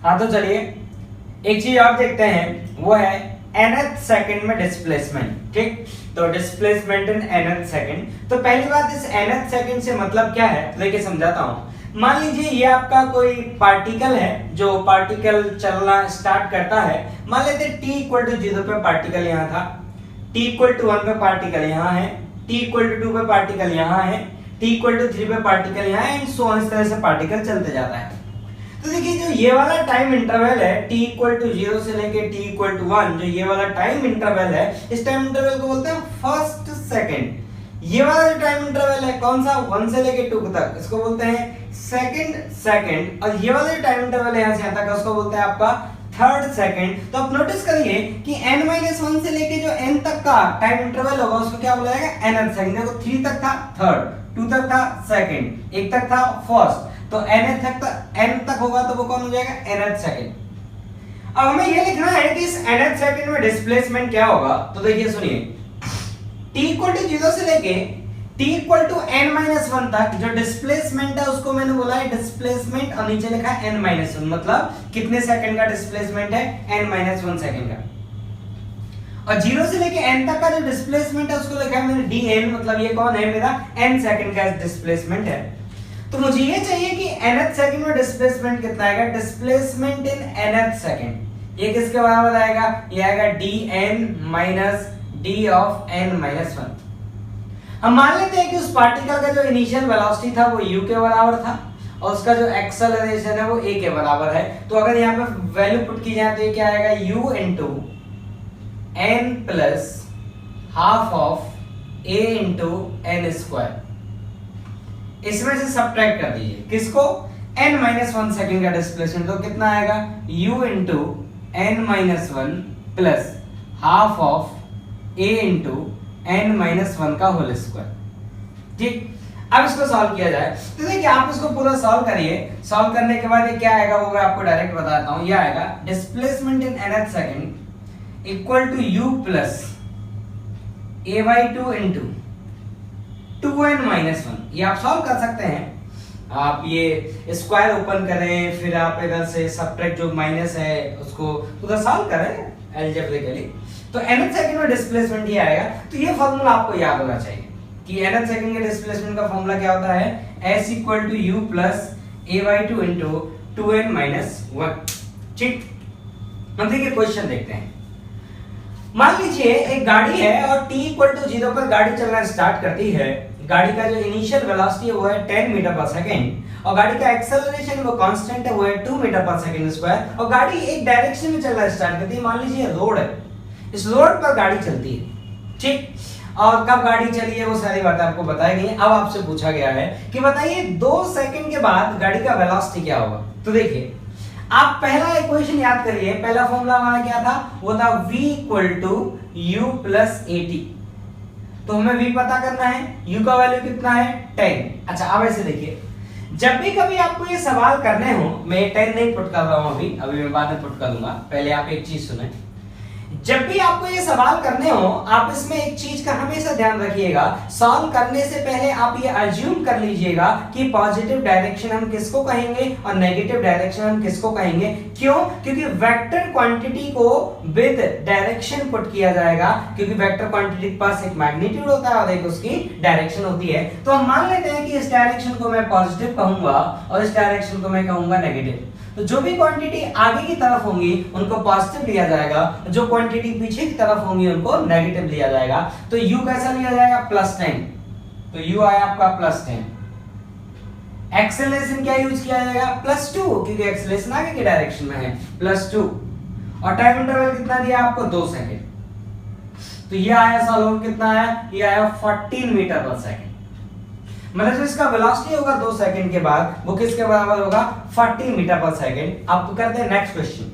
हाँ तो चलिए एक चीज और देखते हैं, वो है nth सेकंड में डिस्प्लेसमेंट। ठीक, तो डिस्प्लेसमेंट इन nth सेकंड। तो पहली बात, इस nth सेकंड से मतलब क्या है, तो देखिए समझाता हूं। मान लीजिए ये आपका कोई पार्टिकल है, जो पार्टिकल चलना स्टार्ट करता है। मान लेते हैं t इक्वल टू 0 पे पार्टिकल यहाँ था, t इक्वल टू 1 पे पार्टिकल यहाँ है, t इक्वल टू 2 पे पार्टिकल यहाँ है, t इक्वल टू 3 पे पार्टिकल यहाँ है, एंड सो ऑन, इस तरह से पार्टिकल चलते जाता है। तो देखिए जो ये वाला टाइम इंटरवल है t इक्वल टू 0 से लेके t इक्वल टू 1, जो ये वाला टाइम इंटरवल है, इस टाइम इंटरवल को बोलते हैं फर्स्ट सेकंड। ये वाला जो टाइम इंटरवल है कौन सा, 1 से लेके 2 तक, इसको बोलते हैं सेकंड सेकंड। और ये वाला जो टाइम इंटरवल है यहाँ से यहाँ तक, उसको बोलते हैं आपका थर्ड सेकंड। तो आप नोटिस करिए कि n-1 से लेके जो n तक का टाइम इंटरवल होगा उसको क्या बोला जाएगा, nth सेकंड। देखो 3 तक था थर्ड, 2 तक था सेकंड, 1 तक था फर्स्ट, तो n तक होगा तो वो कौन हो जाएगा, nth सेकंड। अब हमें ये लिखना है कि इस nth सेकंड में डिस्प्लेसमेंट क्या होगा। तो देखिए सुनिए, t इक्वल टू 0 से लेके t इक्वल टू n-1 तक जो डिस्प्लेसमेंट है उसको मैंने बोला है डिस्प्लेसमेंट, और नीचे लिखा है n-1, मतलब कितने सेकंड का डिस्प्लेसमेंट है, n-1 सेकंड का। और 0 से लेके n तक का जो डिस्प्लेसमेंट है उसको लिखा है मैंने dn, मतलब ये कौन है, मेरा n सेकंड का डिस्प्लेसमेंट है। तो मुझे ये चाहिए कि nth सेकंड में डिस्प्लेसमेंट कितना आएगा, डिस्प्लेसमेंट इन nth सेकंड। ये किसके बराबर आएगा, ये आएगा dn minus d of n-1। हम मान लेते हैं कि उस पार्टिकल का जो इनिशियल वेलोसिटी था वो u के बराबर था, और उसका जो एक्सेलरेशन है वो a के बराबर है। तो अगर यहाँ पे वैल्यू पुट की जाए तो ये क्या आएगा, u into n plus half of a into n square. इसमें से सब्ट्रैक्ट कर दीजिए किसको, n-1 सेकंड का डिस्प्लेसमेंट, तो कितना आएगा, u into n-1 plus half of a into n-1 का होल स्क्वायर। ठीक, अब इसको सॉल्व किया जाए तो देखिए आप इसको पूरा सॉल्व करिए। सॉल्व करने के बाद ये क्या आएगा वो मैं आपको डायरेक्ट बताता हूं। ये आएगा displacement in nth second equal to u plus a/2 into 2n-1। ये आप सॉल्व कर सकते हैं। आप ये स्क्वायर ओपन करें, फिर आप इधर से सब्ट्रैक्ट जो माइनस है उसको उधर सॉल्व करें अलजेब्रिकली। तो nth सेकंड में डिस्प्लेसमेंट ये आएगा। तो ये फार्मूला आपको याद होना चाहिए कि nth सेकंड के डिस्प्लेसमेंट का फार्मूला क्या होता है, s equal to u plus a/2 into 2n-1। ठीक, हम देखिए क्वेश्चन देखते हैं। मान लीजिए एक गाड़ी है और t इक्वल टू 0 पर गाड़ी चलना स्टार्ट करती है। गाड़ी का जो इनिशियल वेलोसिटी है वो है 10 मीटर पर सेकंड, और गाड़ी का एक्सेलरेशन वो कांस्टेंट है, वो है 2 मीटर पर सेकंड स्क्वायर, और गाड़ी एक डायरेक्शन में चलना स्टार्ट करती है। मान लीजिए रोड है, इस रोड पर गाड़ी चलती है। ठीक, और कब गाड़ी चली है वो सारी बातें आपको बताई गई हैं। अब आपसे पूछा गया है कि बताइए 2 सेकंड के बाद गाड़ी का वेलोसिटी क्या होगा। तो देखिए आप पहला इक्वेशन याद करिए, पहला फॉर्मूला हमारा क्या था, वो था v equal to u plus at। तो हमें v पता करना है, u का वैल्यू कितना है 10। अच्छा अब ऐसे देखिए, जब भी कभी आपको ये सवाल करने हो, मैं 10 नहीं पुट कर रहा हूं अभी मैं बाद में पुट कर दूंगा, पहले आप एक चीज सुने। जब भी आपको ये सवाल करने हो, आप इसमें एक चीज का हमेशा ध्यान रखिएगा, सॉल्व करने से पहले आप ये अज्यूम कर लीजिएगा कि पॉजिटिव डायरेक्शन हम किसको कहेंगे और नेगेटिव डायरेक्शन हम किसको कहेंगे। क्यों? क्योंकि वेक्टर क्वांटिटी को विद डायरेक्शन पुट किया जाएगा, क्योंकि वेक्टर क्वांटिटी के पास एक मैग्नीट्यूड होता है और एक उसकी डायरेक्शन होती है। तो हम मान लेते हैं कि इस डायरेक्शन को मैं पॉजिटिव कहूंगा और इस डायरेक्शन को मैं कहूंगा नेगेटिव। तो जो भी क्वांटिटी आगे की तरफ होंगी उनको पॉजिटिव लिया जाएगा, जो क्वांटिटी पीछे की तरफ होंगी उनको नेगेटिव लिया जाएगा। तो u कैसा लिया जाएगा, +10। तो u आया आपका +10। एक्सेलरेशन क्या यूज किया जाएगा, +2, क्योंकि एक्सेलरेशन आगे की डायरेक्शन में है, +2। और टाइम इंटरवल कितना दिया आपको, 2 सेकंड। तो ये आया सॉल्व कितना आया, ये आया 14 मीटर पर सेकंड। मतलब जो इसका वेलोसिटी होगा 2 सेकंड के बाद वो किसके बराबर होगा, 14 मीटर पर सेकंड। अब करते हैं नेक्स्ट क्वेश्चन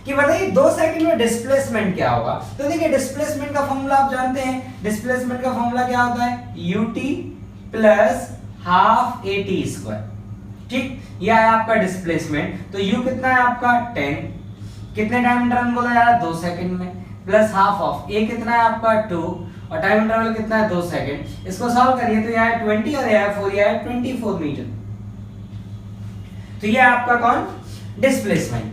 कि बताइए 2 सेकंड में डिस्प्लेसमेंट क्या होगा। तो देखिए डिस्प्लेसमेंट का फॉर्मूला आप जानते हैं, डिस्प्लेसमेंट का फॉर्मूला क्या होता है, ut plus half at square. ठीक, ये आया आपका डिस्प्लेसमेंट। तो u कितना है आपका 10, कितने टाइम इंटरवल बोला जा रहा है, 2 सेकंड में, प्लस हाफ ऑफ a कितना है आपका 2, और टाइम इंटरवल कितना है 2 सेकंड। इसको सॉल्व करिए तो यह है 20 और यह है 4, यह है 24 मीटर। तो यह आपका कौन, डिस्प्लेसमेंट।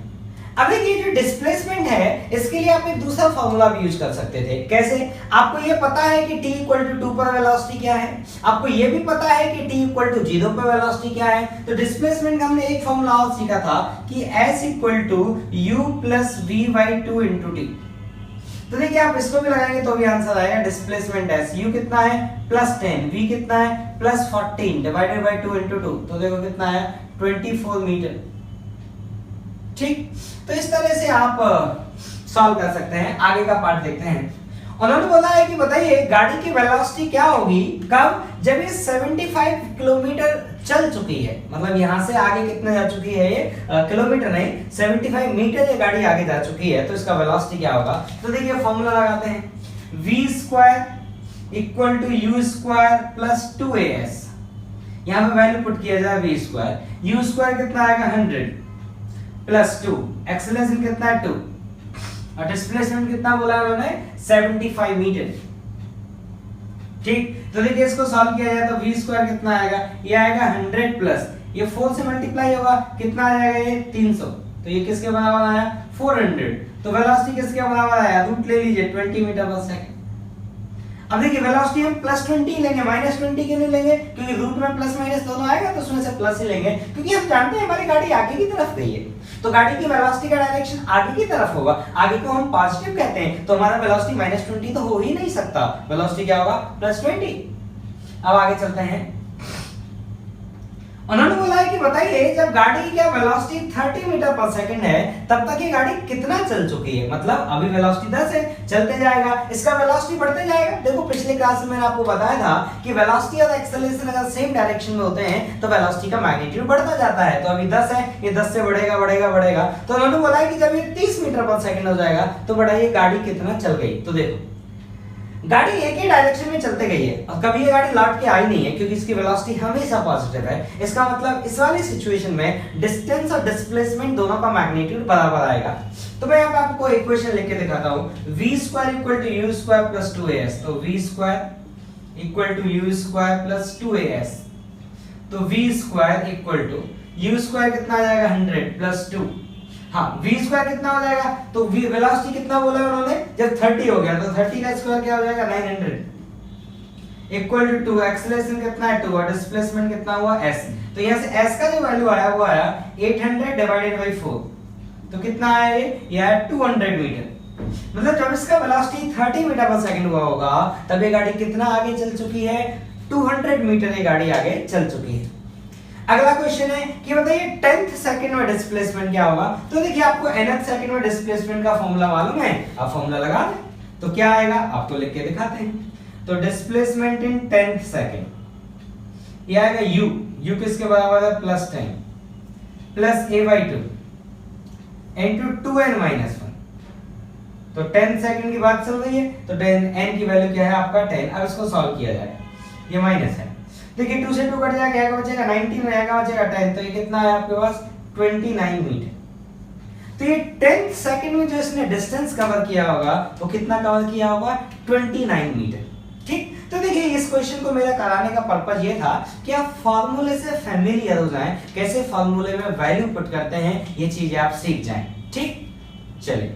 अब देखिए जो डिस्प्लेसमेंट है इसके लिए आप एक दूसरा फॉर्मूला भी यूज कर सकते थे। कैसे? आपको ये पता है कि t इक्वल टू 2 पर वेलोसिटी क्या है, आपको ये भी पता है कि t इक्वल टू 0 पर वेलोसिटी क्या है। तो डिस्प्लेसमेंट का हमने एक फॉर्मूला और सीखा था कि s equal to u plus v by 2 into T. तो देखिए आप इसको भी लगाएंगे तो भी आंसर आएगा डिस्प्लेसमेंट s, u कितना है प्लस 10, v कितना है प्लस 14 डिवाइडेड बाई 2 इंटू 2, तो देखो कितना है 24 मीटर। ठीक, तो इस तरह से आप सॉल्व कर सकते हैं। आगे का पार्ट देखते हैं। उन्होंने बोला है कि बताइए गाड़ी की वेलोसिटी क्या होगी कब, जब ये 75 किलोमीटर चल चुकी है, मतलब यहां से आगे कितने जा चुकी है ये किलोमीटर नहीं 75 मीटर ये गाड़ी आगे जा चुकी है, तो इसका वेलोसिटी क्या होगा। तो देखिए फॉर्मूला लगाते हैं, v square equal to u square plus 2as। यहां पे वैल्यू पुट किया जाए v स्क्वायर, u स्क्वायर कितना आएगा 100 प्लस 2, एक्सेलरेशन कितना है 2 और डिस्प्लेसमेंट कितना बोला है उन्होंने 75 मीटर। ठीक, तो देखिए इसको सॉल्व किया जाए तो v स्क्वायर कितना आएगा, ये आएगा 100 प्लस ये 4 से मल्टीप्लाई होगा कितना आ जाएगा ये 300, तो ये किसके बराबर आया 400। तो वेलोसिटी किसके बराबर आया, रूट ले लीजिए 20 मीटर पर सेकंड। अब देखिए वेलोसिटी हम प्लस 20 लेंगे, माइनस 20 क्यों नहीं लेंगे, क्योंकि रूट में प्लस माइनस दोनों आएगा तो उसमें से प्लस ही लेंगे, क्योंकि हम जानते हैं हमारी गाड़ी आगे की तरफ गई है, तो गाड़ी की वेलोसिटी का डायरेक्शन आगे की तरफ होगा। आगे को हम पॉजिटिव कहते हैं, तो हमारा वेलोसिटी माइनस 20 तो हो ही नहीं सकता, वेलोसिटी क्या होगा प्लस 20। अब आगे चलते हैं। उन्होंने बोला है कि बताइए जब गाड़ी की क्या वेलोसिटी 30 मीटर पर सेकंड है तब तक ये गाड़ी कितना चल चुकी है, मतलब अभी वेलोसिटी 10 है, चलते जाएगा, इसका वेलोसिटी बढ़ते जाएगा। देखो पिछले क्लास में मैंने आपको बताया था कि वेलोसिटी और एक्सेलरेशन अगर सेम डायरेक्शन में होते हैं तो वेलोसिटी का मैग्नीट्यूड बढ़ता जाता है। तो अभी 10 है, ये 10 से बढ़ेगा बढ़ेगा बढ़ेगा, तो उन्होंने बोला है कि जब ये 30 मीटर पर सेकंड हो जाएगा तो बढ़ाइए गाड़ी कितना चल गई। तो देखो गाड़ी एक ही डायरेक्शन में चलते गई है और कभी ये गाड़ी लौट के आई नहीं है, क्योंकि इसकी वेलोसिटी हमेशा पॉजिटिव है। इसका मतलब इस वाली सिचुएशन में डिस्टेंस और डिस्प्लेसमेंट दोनों का मैग्नीट्यूड बराबर आएगा। तो मैं यहाँ पे आपको इक्वेशन लिख के दिखाता हूँ, v square equal to u square plus 2as। तो v square equal to u square plus 2as, तो v square equal to u square कितना आ जाएगा 100 प्लस 2, हाँ v स्क्वायर कितना हो जाएगा, तो वेलोसिटी कितना बोला है उन्होंने, जब 30 हो गया तो 30 का स्क्वायर क्या हो जाएगा 900 इक्वल टू 2, एक्सेलरेशन कितना है 2 और डिस्प्लेसमेंट कितना हुआ s। तो यहाँ से s का जो वैल्यू आया वो आया 800 डिवाइडेड बाय 4, तो कितना आया ये आया 200 मीटर। मतलब जब इसका वेलोसिटी 30 मीटर पर सेकंड हुआ होगा तब ये गाड़ी कितना आगे चल चुकी है, 200 मीटर ये गाड़ी आगे चल चुकी है। अगला क्वेश्चन है कि बताइए 10th सेकंड में डिस्प्लेसमेंट क्या होगा। तो देखिए आपको nth सेकंड में डिस्प्लेसमेंट का फॉर्मूला मालूम है, आप फॉर्मूला लगा दें तो क्या आएगा, आपको लिख के दिखाते हैं। तो डिस्प्लेसमेंट इन 10th सेकंड ये आएगा u किसके बराबर है plus 10 plus a/2 into 2n minus 1। तो 10 सेकंड की बात चल रही है तो 10 n की वैल्यू क्या है आपका 10। अब इसको सॉल्व किया जाए, ये माइनस है, देखिए 2 से 2 कट जाएगा, क्या बचेगा 19 में, क्या बचेगा 10, तो ये कितना है आपके पास 29 मीटर। तो ये 10th सेकंड में जो इसने डिस्टेंस कवर किया होगा वो कितना कवर किया होगा 29 मीटर। ठीक, तो देखिए इस क्वेश्चन को मेरा कराने का पर्पस ये था कि आप फार्मूले से फैमिलियर हो जाएं, कैसे फार्मूले में वैल्यू पुट करते हैं ये चीजें आप सीख जाएं। ठीक, चलिए